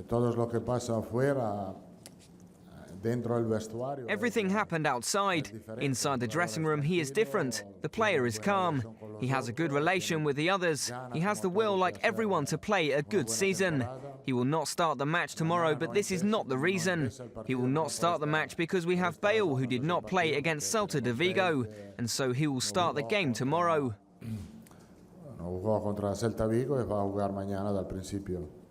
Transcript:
Todo lo que pasa afuera. Everything happened outside. Inside the dressing room, he is different. The player is calm. He has a good relation with the others. He has the will, like everyone, to play a good season. He will not start the match tomorrow, but this is not the reason. He will not start the match because we have Bale, who did not play against Celta de Vigo, and so he will start the game tomorrow. Jugó contra Celta de Vigo y va a jugar mañana dal principio.